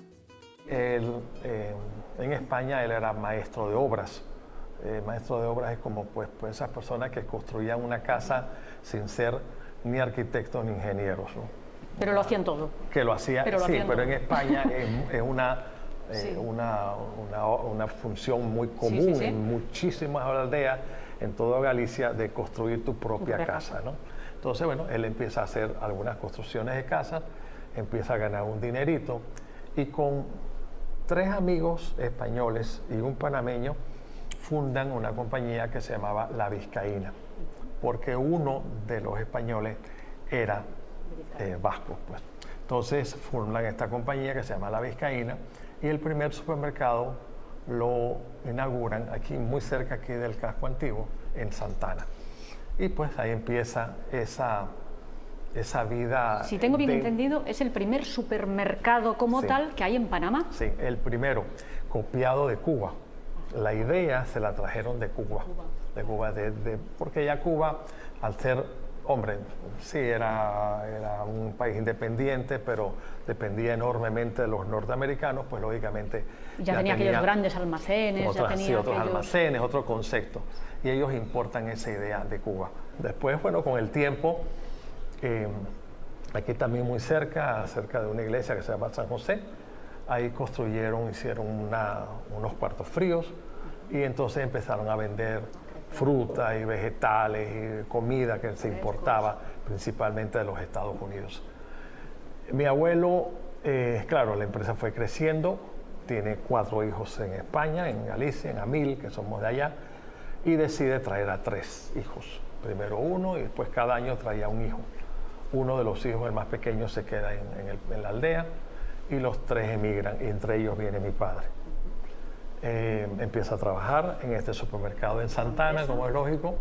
Speaker 6: En España él era maestro de obras. Maestro de obras es como pues esas personas que construían una casa sin ser ni arquitectos ni ingenieros, ¿no?
Speaker 1: Pero lo hacían todo.
Speaker 6: Que lo hacía,
Speaker 1: Pero lo
Speaker 6: sí,
Speaker 1: hacían
Speaker 6: pero
Speaker 1: todo.
Speaker 6: en España es
Speaker 1: Sí.
Speaker 6: una función muy común
Speaker 1: sí.
Speaker 6: en muchísimas aldeas en toda Galicia de construir tu propia casa, ¿no? Entonces, bueno, él empieza a hacer algunas construcciones de casas, empieza a ganar un dinerito y con 3 amigos españoles y un panameño fundan una compañía que se llamaba La Vizcaína, porque uno de los españoles era vasco, pues. Entonces fundan esta compañía que se llama La Vizcaína y el primer supermercado lo inauguran aquí, muy cerca aquí del casco antiguo, en Santana. Y pues ahí empieza esa vida.
Speaker 1: Si tengo bien entendido, es el primer supermercado como
Speaker 6: Sí.
Speaker 1: tal que hay en Panamá.
Speaker 6: Sí, el primero, copiado de Cuba. La idea se la trajeron de Cuba, porque ya Cuba, al ser, hombre, sí era un país independiente, pero dependía enormemente de los norteamericanos, pues lógicamente
Speaker 1: Ya tenía aquellos grandes almacenes,
Speaker 6: otros
Speaker 1: aquellos...
Speaker 6: almacenes, otro concepto, y ellos importan esa idea de Cuba. Después, bueno, con el tiempo, aquí también muy cerca de una iglesia que se llama San José, ahí hicieron unos cuartos fríos y entonces empezaron a vender fruta y vegetales y comida que se importaba principalmente de los Estados Unidos. Mi abuelo, claro, la empresa fue creciendo, tiene 4 hijos en España, en Galicia, en Amil, que somos de allá, y decide traer a 3 hijos. Primero uno y después cada año traía un hijo. Uno de los hijos, el más pequeño, se queda en la aldea y los 3 emigran, y entre ellos viene mi padre. Empieza a trabajar en este supermercado en Santana, como es lógico,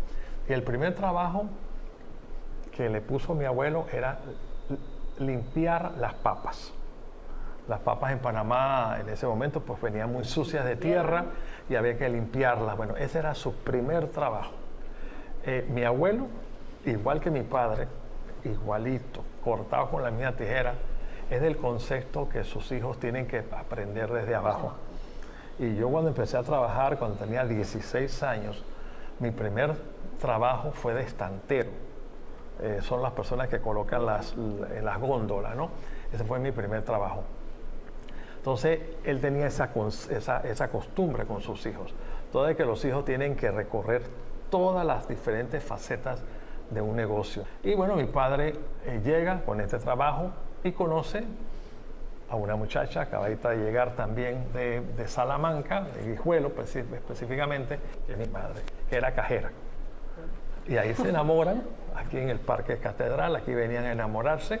Speaker 6: y el primer trabajo que le puso mi abuelo era limpiar las papas. Las papas en Panamá en ese momento pues venían muy sucias de tierra y había que limpiarlas. Bueno, ese era su primer trabajo. Mi abuelo, igual que mi padre, igualito, cortado con la misma tijera, es del concepto que sus hijos tienen que aprender desde abajo. Y yo cuando empecé a trabajar, cuando tenía 16 años, mi primer trabajo fue de estantero. Son las personas que colocan en las góndolas, ¿no? Ese fue mi primer trabajo. Entonces, él tenía esa costumbre con sus hijos. Todo de que los hijos tienen que recorrer todas las diferentes facetas de un negocio. Y bueno, mi padre llega con este trabajo y conoce a una muchacha, acabadita de llegar también de Salamanca, de Guijuelo específicamente, que es mi madre, que era cajera. Y ahí se enamoran, aquí en el Parque Catedral, aquí venían a enamorarse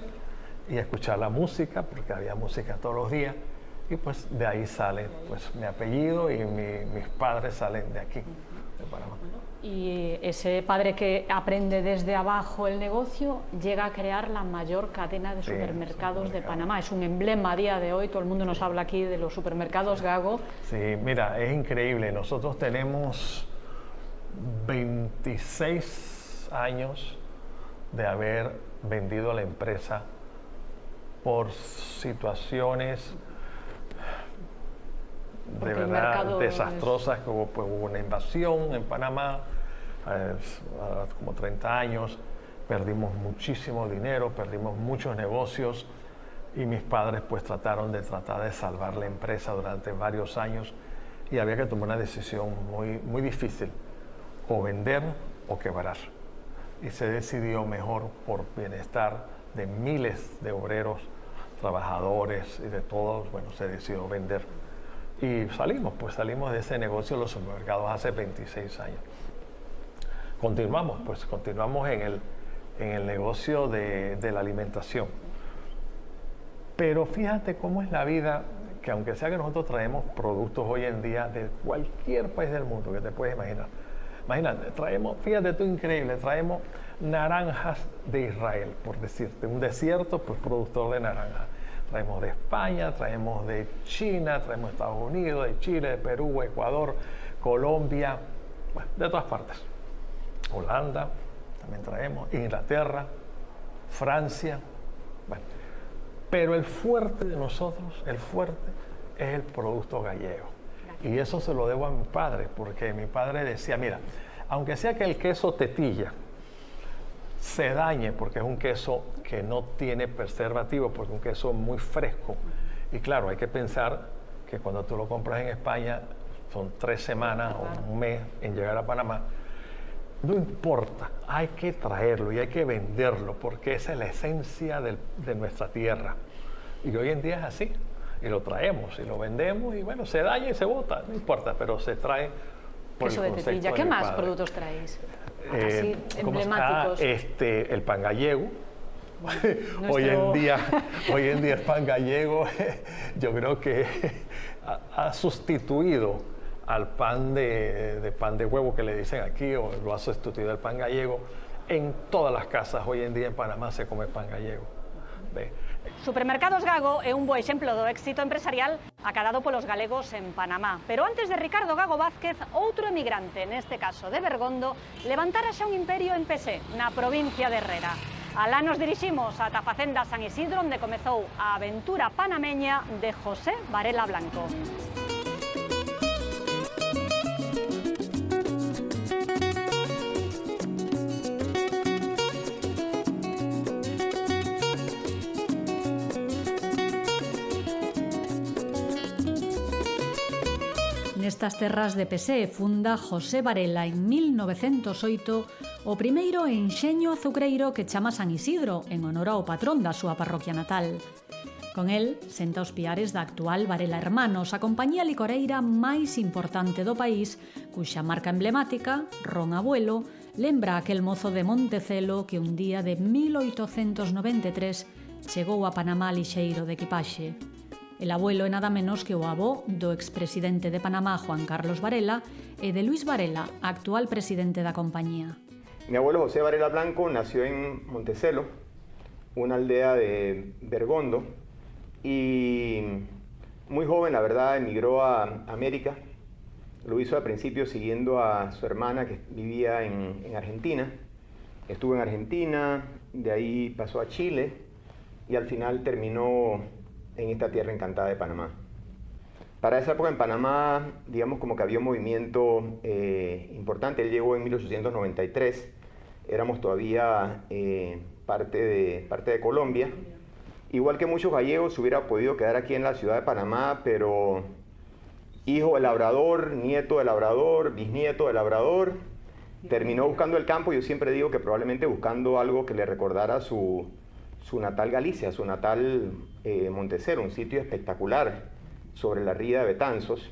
Speaker 6: y a escuchar la música, porque había música todos los días. Y pues de ahí sale pues, mi apellido y mis padres salen de aquí, de Panamá.
Speaker 1: Y ese padre que aprende desde abajo el negocio llega a crear la mayor cadena de supermercados de Panamá. Es un emblema a día de hoy, todo el mundo nos habla aquí de los supermercados Gago.
Speaker 6: Sí, mira, es increíble. Nosotros tenemos 26 años de haber vendido la empresa por situaciones de verdad desastrosas, como pues, hubo una invasión en Panamá, como 30 años, perdimos muchísimo dinero, perdimos muchos negocios y mis padres pues trataron de salvar la empresa durante varios años y había que tomar una decisión muy difícil, o vender o quebrar. Y se decidió mejor por bienestar de miles de obreros, trabajadores y de todos, bueno, se decidió vender. Y salimos de ese negocio de los supermercados hace 26 años. Continuamos en el negocio de la alimentación. Pero fíjate cómo es la vida, que aunque sea que nosotros traemos productos hoy en día de cualquier país del mundo que te puedes imaginar. Imagínate, fíjate tú, increíble, traemos naranjas de Israel, por decirte, un desierto, pues productor de naranjas. Traemos de España, traemos de China, traemos de Estados Unidos, de Chile, de Perú, Ecuador, Colombia, bueno, de todas partes. Holanda, también traemos, Inglaterra, Francia. Bueno. Pero el fuerte de nosotros, es el producto gallego. Y eso se lo debo a mi padre, porque mi padre decía, mira, aunque sea que el queso tetilla se dañe, porque es un queso que no tiene preservativo, porque es un queso muy fresco. Y claro, hay que pensar que cuando tú lo compras en España, son 3 semanas o un mes en llegar a Panamá. No importa, hay que traerlo y hay que venderlo, porque esa es la esencia de nuestra tierra. Y hoy en día es así. Y lo traemos y lo vendemos y bueno, se daña y se bota, no importa, pero se trae por
Speaker 1: queso
Speaker 6: el
Speaker 1: de tetilla. ¿Qué más productos traéis? Así emblemáticos.
Speaker 6: El pan gallego. Hoy en día el pan gallego yo creo que ha sustituido al pan de huevo que le dicen aquí, o lo ha sustituido el pan gallego. En todas las casas hoy en día en Panamá se come pan gallego. ¿Ve?
Speaker 1: Supermercados Gago é un bo exemplo do éxito empresarial acadado polos galegos en Panamá. Pero antes de Ricardo Gago Vázquez, outro emigrante, neste caso de Bergondo, levantara xa un imperio en Pesé, na provincia de Herrera. Alá nos diriximos ata a Facenda San Isidro, onde comezou a aventura panameña de José Varela Blanco.
Speaker 7: Nestas terras de Pesé funda José Varela en 1908 o primeiro enxeño azucreiro que chama San Isidro en honor ao patrón da súa parroquia natal. Con el senta os piares da actual Varela Hermanos, a compañía licoreira máis importante do país, cuxa marca emblemática, Ron Abuelo, lembra aquel mozo de Montecelo que un día de 1893 chegou a Panamá lixeiro de equipaxe. El abuelo é nada menos que o avó do expresidente de Panamá, Juan Carlos Varela, e de Luis Varela, actual presidente da compañía.
Speaker 8: Mi abuelo José Varela Blanco nació en Montecelo, una aldea de Bergondo, y muy joven, la verdad, emigró a América. Lo hizo al principio siguiendo a su hermana que vivía en Argentina. Estuvo en Argentina, de ahí pasó a Chile, y al final terminó en esta tierra encantada de Panamá. Para esa época en Panamá, digamos como que había un movimiento importante. Él llegó en 1893, éramos todavía parte de Colombia. Igual que muchos gallegos, se hubiera podido quedar aquí en la ciudad de Panamá, pero hijo del labrador, nieto del labrador, bisnieto del labrador, terminó buscando el campo. Yo siempre digo que probablemente buscando algo que le recordara su natal Galicia, su natal Montecelo, un sitio espectacular sobre la ría de Betanzos.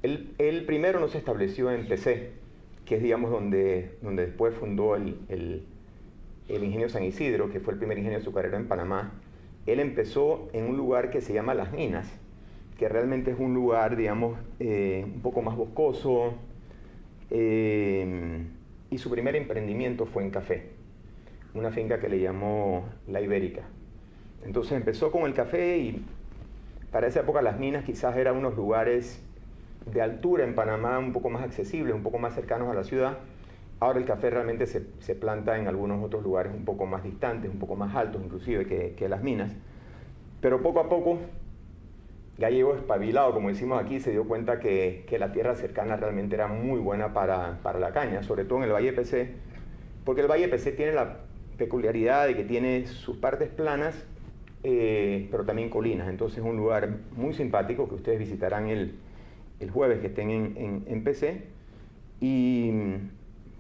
Speaker 8: Él primero no se estableció en PC, que es, digamos, donde después fundó el ingenio San Isidro, que fue el primer ingenio azucarero en Panamá. Él empezó en un lugar que se llama Las Minas, que realmente es un lugar, digamos, un poco más boscoso, y su primer emprendimiento fue en café, una finca que le llamó La Ibérica. Entonces empezó con el café, y para esa época Las Minas quizás eran unos lugares de altura en Panamá, un poco más accesibles, un poco más cercanos a la ciudad. Ahora el café realmente se planta en algunos otros lugares un poco más distantes, un poco más altos inclusive que Las Minas. Pero poco a poco, Gallego espabilado, como decimos aquí, se dio cuenta que la tierra cercana realmente era muy buena para la caña, sobre todo en el Valle de PC, porque el Valle de PC tiene la peculiaridad de que tiene sus partes planas, pero también colinas. Entonces es un lugar muy simpático que ustedes visitarán el jueves que estén en PC, y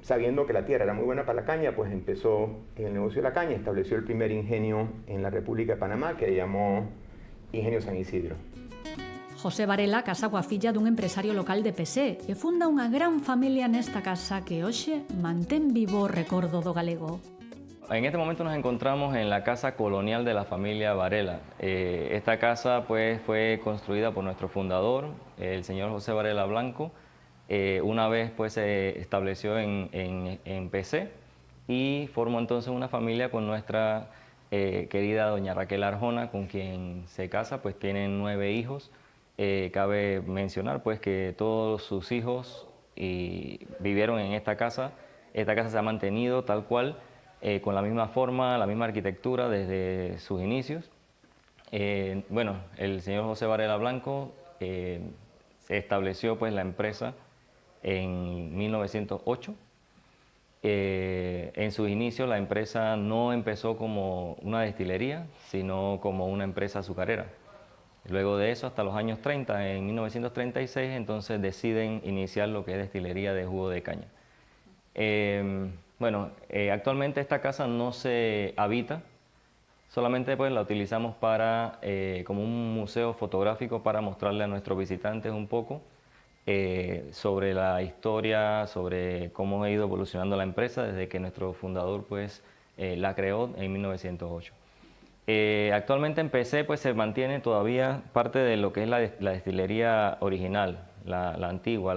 Speaker 8: sabiendo que la tierra era muy buena para la caña, pues empezó en el negocio de la caña, estableció el primer ingenio en la República de Panamá, que le llamó Ingenio San Isidro.
Speaker 7: José Varela casa coa filla dun empresario local de Pesé e funda unha gran familia nesta casa que hoxe mantén vivo o recordo do galego.
Speaker 9: En este momento nos encontramos en la casa colonial de la familia Varela. Esta casa pues, fue construida por nuestro fundador, el señor José Varela Blanco. Una vez pues, se estableció en PC y formó entonces una familia con nuestra querida doña Raquel Arjona, con quien se casa, pues tienen 9 hijos. Cabe mencionar pues, que todos sus hijos vivieron en esta casa. Esta casa se ha mantenido tal cual, con la misma forma, la misma arquitectura desde sus inicios. Bueno, el señor José Varela Blanco se estableció pues, la empresa en 1908. En sus inicios la empresa no empezó como una destilería, sino como una empresa azucarera. Luego de eso, hasta los años 30, en 1936, entonces deciden iniciar lo que es destilería de jugo de caña. Bueno, actualmente esta casa no se habita, solamente pues la utilizamos para, como un museo fotográfico para mostrarle a nuestros visitantes un poco sobre la historia, sobre cómo ha ido evolucionando la empresa desde que nuestro fundador pues, la creó en 1908. Actualmente en PC pues, se mantiene todavía parte de lo que es la destilería original, la antigua,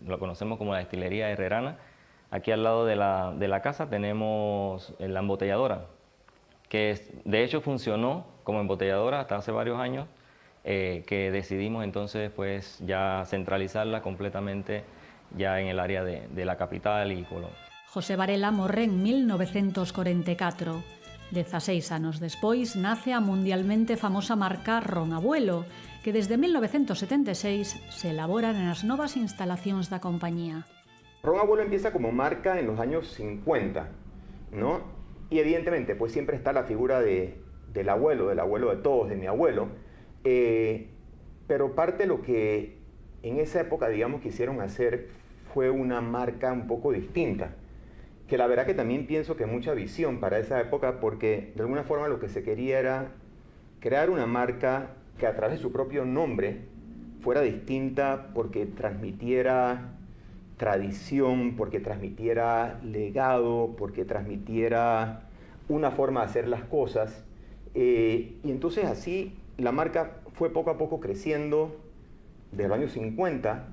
Speaker 9: lo conocemos como la destilería herrerana. Aquí al lado de la casa tenemos la embotelladora, que de hecho funcionó como embotelladora hasta hace varios años, que decidimos entonces pues, ya centralizarla completamente ya en el área de la capital y Colón.
Speaker 7: José Varela morre en 1944. 16 anos despois nace a mundialmente famosa marca Ron Abuelo, que desde 1976 se elabora nas novas instalacións da compañía.
Speaker 8: Ron Abuelo empieza como marca en los años 50, ¿no? Y evidentemente pues siempre está la figura del abuelo de todos, de mi abuelo, pero parte de lo que en esa época, digamos, quisieron hacer fue una marca un poco distinta, que la verdad que también pienso que mucha visión para esa época, porque de alguna forma lo que se quería era crear una marca que a través de su propio nombre fuera distinta, porque transmitiera tradición, porque transmitiera legado, porque transmitiera una forma de hacer las cosas. Y entonces así la marca fue poco a poco creciendo desde los años 50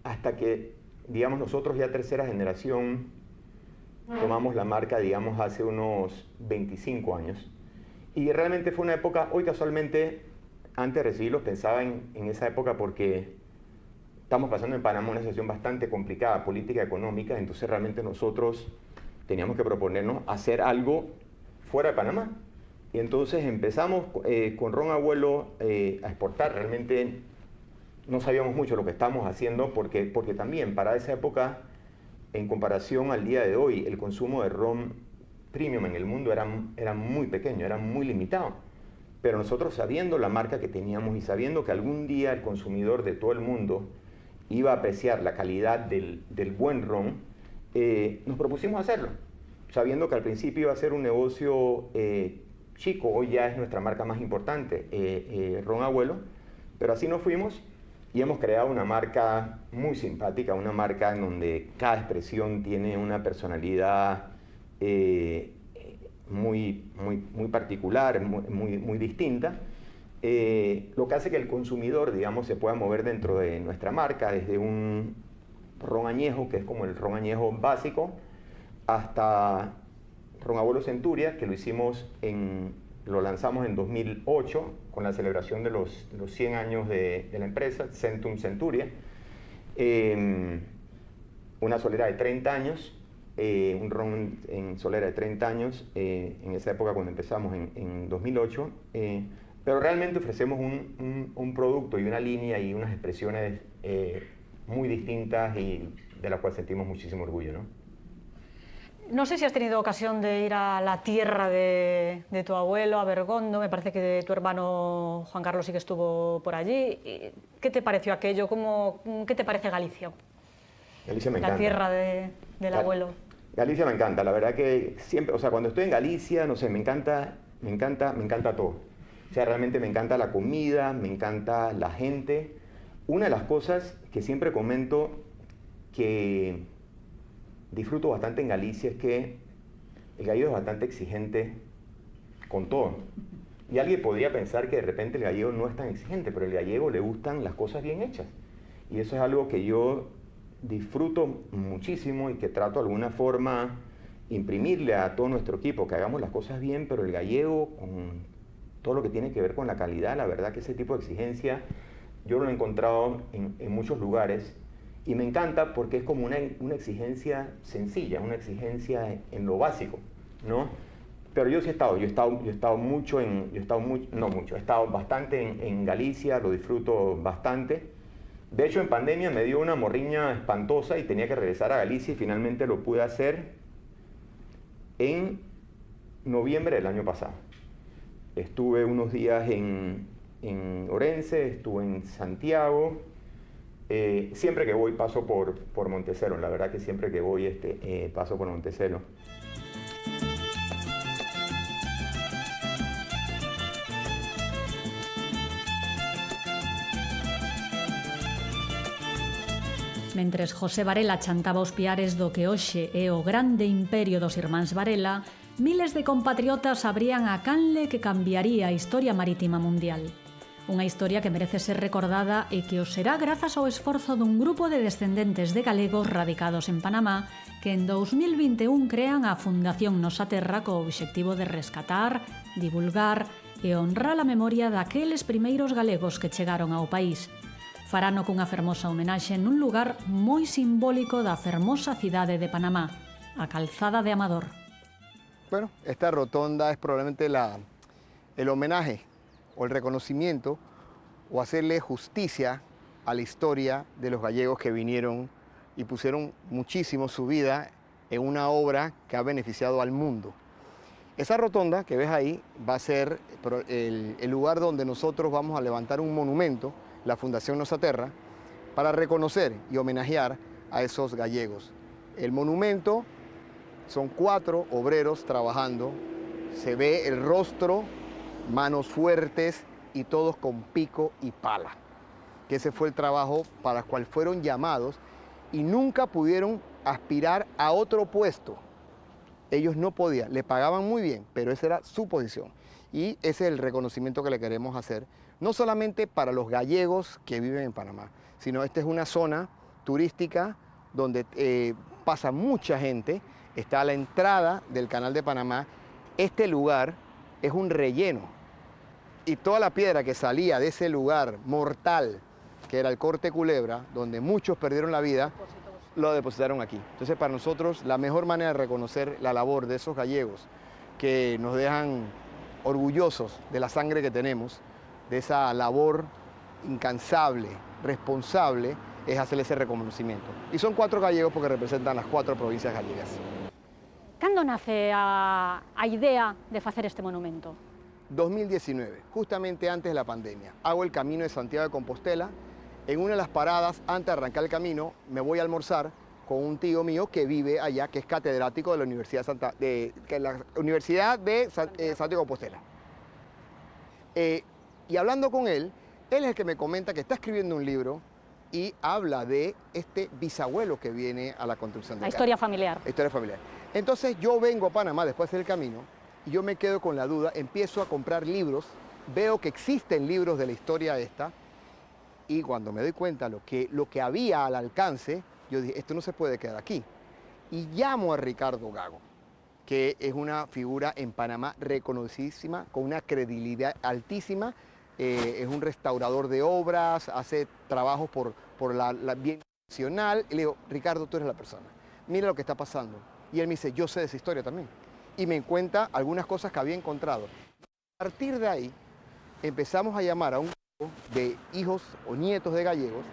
Speaker 8: hasta que, digamos, nosotros ya tercera generación tomamos la marca, digamos, hace unos 25 años. Y realmente fue una época, hoy casualmente, antes de recibirlos pensaba en esa época porque estamos pasando en Panamá una situación bastante complicada, política, económica, entonces realmente nosotros teníamos que proponernos hacer algo fuera de Panamá. Y entonces empezamos con Ron Abuelo a exportar. Realmente no sabíamos mucho lo que estábamos haciendo porque también para esa época, en comparación al día de hoy, el consumo de ron premium en el mundo era muy pequeño, era muy limitado. Pero nosotros, sabiendo la marca que teníamos y sabiendo que algún día el consumidor de todo el mundo iba a apreciar la calidad del buen ron, nos propusimos hacerlo, sabiendo que al principio iba a ser un negocio chico. Hoy ya es nuestra marca más importante, Ron Abuelo, pero así nos fuimos y hemos creado una marca muy simpática, una marca en donde cada expresión tiene una personalidad muy particular, muy distinta, lo que hace que el consumidor, digamos, se pueda mover dentro de nuestra marca, desde un ron añejo, que es como el ron añejo básico, hasta Ron Abuelo Centuria, que lo lanzamos en 2008 con la celebración de los 100 años de la empresa, Centum Centuria, una solera de 30 años, un ron en solera de 30 años, en esa época cuando empezamos en 2008, pero realmente ofrecemos un producto y una línea y unas expresiones muy distintas y de las cuales sentimos muchísimo orgullo, ¿no?
Speaker 1: No sé si has tenido ocasión de ir a la tierra de tu abuelo, a Bergondo. Me parece que tu hermano Juan Carlos sí que estuvo por allí. ¿Qué te pareció aquello? ¿Qué te parece Galicia?
Speaker 8: Galicia me encanta.
Speaker 1: La tierra del abuelo.
Speaker 8: Galicia me encanta, la verdad que siempre, o sea, cuando estoy en Galicia, no sé, me encanta todo. O sea, realmente me encanta la comida, me encanta la gente. Una de las cosas que siempre comento que disfruto bastante en Galicia es que el gallego es bastante exigente con todo. Y alguien podría pensar que de repente el gallego no es tan exigente, pero el gallego le gustan las cosas bien hechas. Y eso es algo que yo disfruto muchísimo y que trato de alguna forma imprimirle a todo nuestro equipo, que hagamos las cosas bien, pero el gallego, con todo lo que tiene que ver con la calidad, la verdad que ese tipo de exigencia yo lo he encontrado en muchos lugares. Y me encanta porque es como una exigencia sencilla, una exigencia en lo básico, ¿no? Pero yo sí he estado bastante en Galicia, lo disfruto bastante. De hecho, en pandemia me dio una morriña espantosa y tenía que regresar a Galicia y finalmente lo pude hacer en noviembre del año pasado. Estuve unos días en Orense, estuve en Santiago. Siempre que voy paso por Montecelo, la verdad que siempre que voy paso por Montecelo.
Speaker 7: Mentres José Varela chantaba os piares do que hoxe é o grande imperio dos irmáns Varela, miles de compatriotas abrían a canle que cambiaría a historia marítima mundial. Unha historia que merece ser recordada e que o será grazas ao esforzo dun grupo de descendentes de galegos radicados en Panamá que en 2021 crean a Fundación Nosa Terra co obxectivo de rescatar, divulgar e honrar a memoria daqueles primeiros galegos que chegaron ao país. Farano cunha fermosa homenaxe nun lugar moi simbólico da fermosa cidade de Panamá, a Calzada de Amador.
Speaker 4: Bueno, esta rotonda es probablemente el homenaje o el reconocimiento o hacerle justicia a la historia de los gallegos que vinieron y pusieron muchísimo su vida en una obra que ha beneficiado al mundo. Esa rotonda que ves ahí va a ser el lugar donde nosotros vamos a levantar un monumento, la Fundación Nosa Terra, para reconocer y homenajear a esos gallegos. El monumento son 4 obreros trabajando, se ve el rostro, manos fuertes y todos con pico y pala, que ese fue el trabajo para el cual fueron llamados y nunca pudieron aspirar a otro puesto. Ellos no podían, le pagaban muy bien, pero esa era su posición. Y ese es el reconocimiento que le queremos hacer, no solamente para los gallegos que viven en Panamá, sino esta es una zona turística donde pasa mucha gente, está a la entrada del Canal de Panamá. Este lugar es un relleno y toda la piedra que salía de ese lugar mortal, que era el Corte Culebra, donde muchos perdieron la vida, lo depositaron aquí. Entonces, para nosotros, la mejor manera de reconocer la labor de esos gallegos que nos dejan orgullosos de la sangre que tenemos, de esa labor incansable, responsable, es hacer ese reconocimiento. Y son 4 gallegos porque representan las 4 provincias gallegas.
Speaker 1: Cando nace a idea de facer este monumento?
Speaker 4: 2019, justamente antes de la pandemia. Hago el camino de Santiago de Compostela. En una de las paradas, antes de arrancar el camino, me voy a almorzar con un tío mío que vive allá, que es catedrático de la Universidad de Santiago de Compostela. Y hablando con él es el que me comenta que está escribiendo un libro y habla de este bisabuelo que viene a la construcción de
Speaker 1: la historia familiar.
Speaker 4: La historia familiar. Entonces yo vengo a Panamá después del camino y yo me quedo con la duda, empiezo a comprar libros, veo que existen libros de la historia esta y cuando me doy cuenta lo que había al alcance, yo dije, esto no se puede quedar aquí. Y llamo a Ricardo Gago, que es una figura en Panamá reconocidísima, con una credibilidad altísima, es un restaurador de obras, hace trabajos por la bien nacional. Y le digo, Ricardo, tú eres la persona, mira lo que está pasando. Y él me dice, yo sé de esa historia también. Y me cuenta algunas cosas que había encontrado. A partir de ahí, empezamos a llamar a un grupo de hijos o nietos de gallegos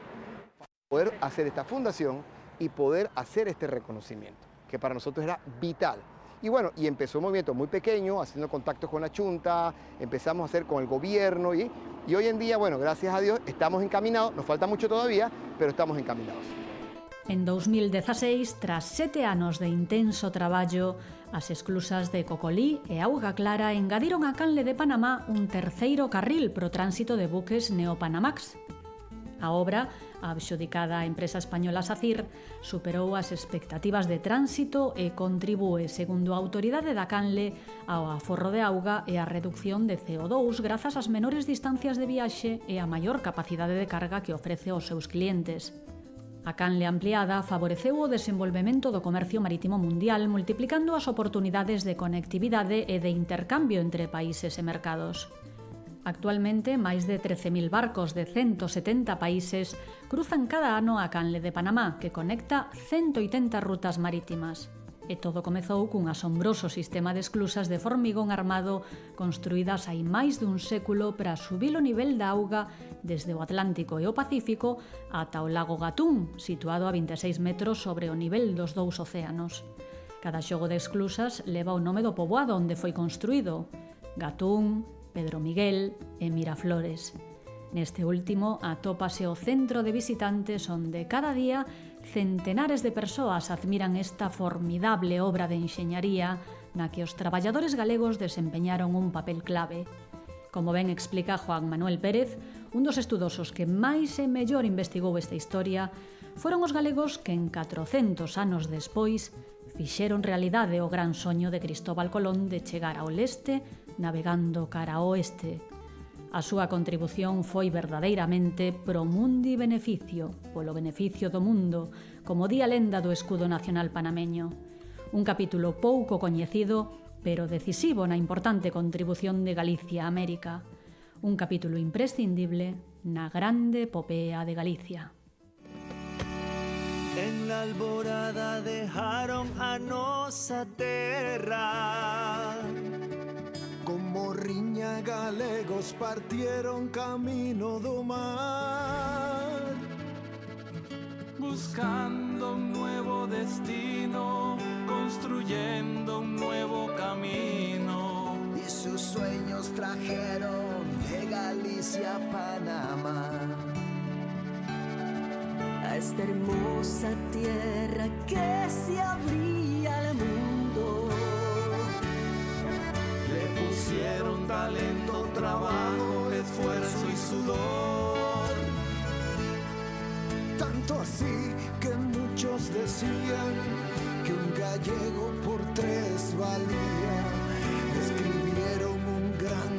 Speaker 4: para poder hacer esta fundación y poder hacer este reconocimiento, que para nosotros era vital. Y bueno, y empezó un movimiento muy pequeño, haciendo contactos con la Chunta, empezamos a hacer con el gobierno y hoy en día, bueno, gracias a Dios, estamos encaminados, nos falta mucho todavía, pero estamos encaminados.
Speaker 7: En 2016, tras 7 anos de intenso traballo, as esclusas de Cocolí e Auga Clara engadiron a canle de Panamá un terceiro carril pro tránsito de buques Neopanamax. A obra, adxudicada á empresa española SACIR, superou as expectativas de tránsito e contribúe, segundo a autoridade da canle, ao aforro de auga e á reducción de CO2 grazas ás menores distancias de viaxe e á maior capacidade de carga que ofrece aos seus clientes. A canle ampliada favoreceu o desenvolvemento do comercio marítimo mundial, multiplicando as oportunidades de conectividade e de intercambio entre países e mercados. Actualmente, máis de 13.000 barcos de 170 países cruzan cada ano a canle de Panamá, que conecta 180 rutas marítimas. E todo comezou cun asombroso sistema de esclusas de formigón armado construídas hai máis dun século para subir o nivel da auga desde o Atlántico e o Pacífico ata o lago Gatún, situado a 26 metros sobre o nivel dos dous océanos. Cada xogo de esclusas leva o nome do poboado onde foi construído: Gatún, Pedro Miguel e Miraflores. Neste último atópase o centro de visitantes onde cada día centenares de persoas admiran esta formidable obra de enxeñaría na que os traballadores galegos desempeñaron un papel clave. Como ben explica Juan Manuel Pérez, un dos estudosos que máis e mellor investigou esta historia, foron os galegos que en 400 anos despois fixeron realidade o gran soño de Cristóbal Colón de chegar ao leste navegando cara ao oeste. A súa contribución foi verdadeiramente pro mundi beneficio, polo beneficio do mundo, como di a lenda do escudo nacional panameño. Un capítulo pouco coñecido, pero decisivo na importante contribución de Galicia a América. Un capítulo imprescindible na grande epopea de Galicia.
Speaker 10: En la alborada dejaron a nosa terra. Como riña galegos partieron camino do mar, buscando un nuevo destino, construyendo un nuevo camino. Y sus sueños trajeron de Galicia a Panamá, a esta hermosa tierra que se abría al mundo. Le pusieron talento, trabajo, esfuerzo y sudor. Tanto así que muchos decían que un gallego por 3 valía. Escribieron un gran